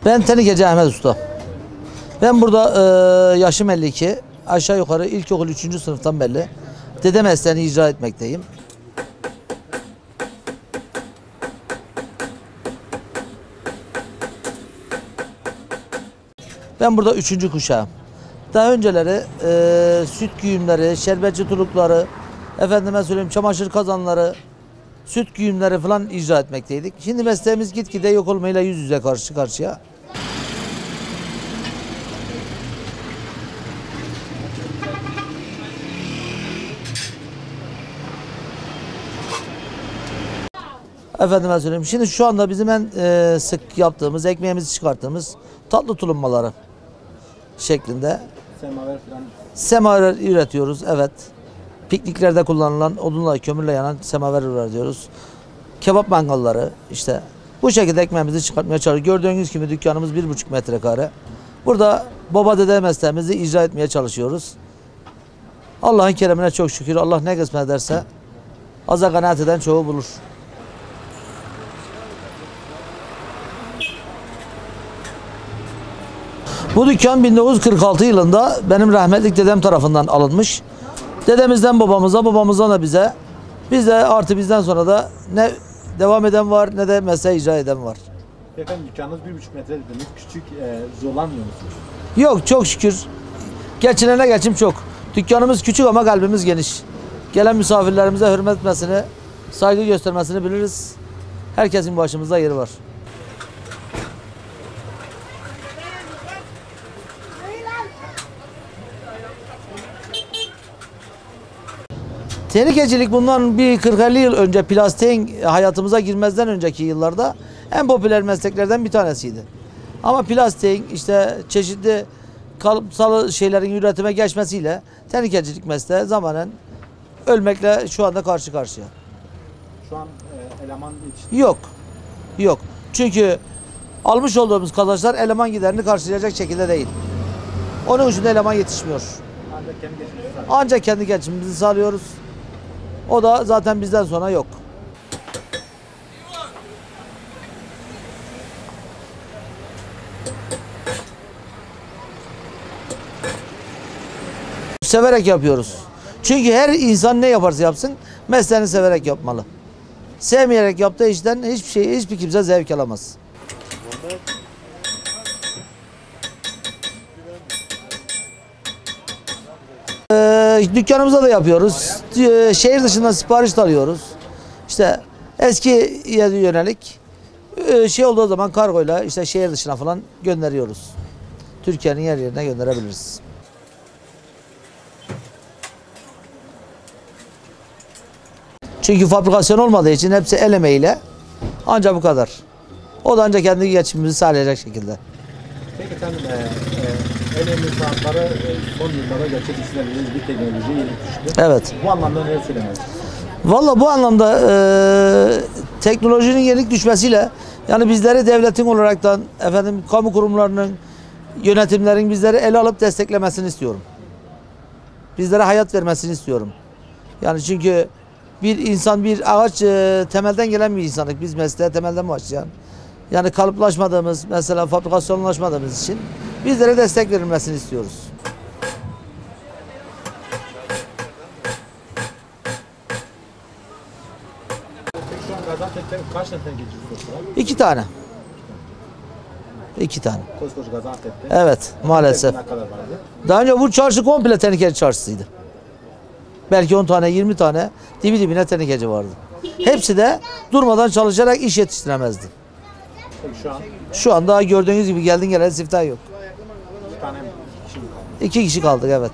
Ben Tenikeci Ahmet Usta. Ben burada yaşım 52. Aşağı yukarı ilkokul 3. sınıftan beri dede mesleğini icra etmekteyim. Ben burada 3. kuşağım. Daha önceleri süt güğümleri, şerbetçi tulukları, efendime söyleyeyim çamaşır kazanları, süt güğümleri falan icra etmekteydik. Şimdi mesleğimiz gitgide yok olmayla yüz yüze karşı karşıya. Efendime söyleyeyim. Şimdi şu anda bizim en sık yaptığımız, ekmeğimizi çıkarttığımız tatlı tulumbaları şeklinde. Semaver falan. Semaver üretiyoruz, evet. Pikniklerde kullanılan odunla, kömürle yanan semaver üretiyoruz. Kebap mangalları işte. Bu şekilde ekmeğimizi çıkartmaya çalışıyoruz. Gördüğünüz gibi dükkanımız 1,5 metrekare. Burada baba dede mesleğimizi icra etmeye çalışıyoruz. Allah'ın keremine çok şükür. Allah ne kısmet ederse aza kanaat eden çoğu bulur. Bu dükkan 1946 yılında benim rahmetli dedem tarafından alınmış. Dedemizden babamıza, babamızdan da bize. Biz de artı bizden sonra da ne devam eden var ne de mesleği icra eden var. Efendim dükkanınız 1,5 metre dediniz. Küçük, zorlanmıyor musunuz? Yok, çok şükür. Geçinene geçim çok. Dükkanımız küçük ama kalbimiz geniş. Gelen misafirlerimize hürmet etmesini, saygı göstermesini biliriz. Herkesin başımızda yeri var. Tenikecilik bundan bir 40-50 yıl önce plastiğin hayatımıza girmezden önceki yıllarda en popüler mesleklerden bir tanesiydi. Ama plastiğin işte çeşitli kalıpsal şeylerin üretime geçmesiyle tenikecilik mesleği zamanen ölmekle şu anda karşı karşıya. Şu an eleman yetişti. Yok. Yok. Çünkü almış olduğumuz kazançlar eleman giderini karşılayacak şekilde değil. Onun için de eleman yetişmiyor. Ancak kendi geçimimizi sağlıyoruz. Ancak kendi geçimimizi sağlıyoruz. O da zaten bizden sonra yok. Severek yapıyoruz. Çünkü her insan ne yaparsa yapsın mesleğini severek yapmalı. Sevmeyerek yaptığı işten hiçbir kimse zevk alamaz. Dükkanımıza da yapıyoruz. Şehir dışından sipariş alıyoruz. İşte eskiye yönelik şey olduğu zaman kargoyla işte şehir dışına falan gönderiyoruz. Türkiye'nin her yerine gönderebiliriz. Çünkü fabrikasyon olmadığı için hepsi el emeğiyle ancak bu kadar. O da ancak kendi geçimimizi sağlayacak şekilde. Peki efendim el emeği sanatları son yıllarda gerçekleştirebildiğiniz bir teknolojiye yenik düştü. Evet. Bu anlamda ne söylemezsiniz? Valla bu anlamda teknolojinin yenik düşmesiyle yani bizleri devletin olaraktan efendim kamu kurumlarının yönetimlerin bizleri ele alıp desteklemesini istiyorum. bizlere hayat vermesini istiyorum. Yani çünkü bir insan, bir ağaç temelden gelen bir insanlık. Biz mesleğe temelden başlayan. Yani kalıplaşmadığımız, mesela fabrikasyonlaşmadığımız için bizlere destek verilmesini istiyoruz. Peki şu an Gaziantep'te kaç tane tenkeci ustası var? 2 tane. 2 tane. Koskoca Gaziantep'te. Evet, maalesef. Ne kadar vardı? Daha önce bu çarşı komple tenekeci çarşısıydı. Belki 10 tane, 20 tane dibi dibine tenekeci vardı. Hepsi de durmadan çalışarak iş yetiştiremezdi. Peki şu an Şu anda gördüğünüz gibi geldin geleli siftah yok. 2 tane kişi mi kaldı? 2 kişi kaldık, evet.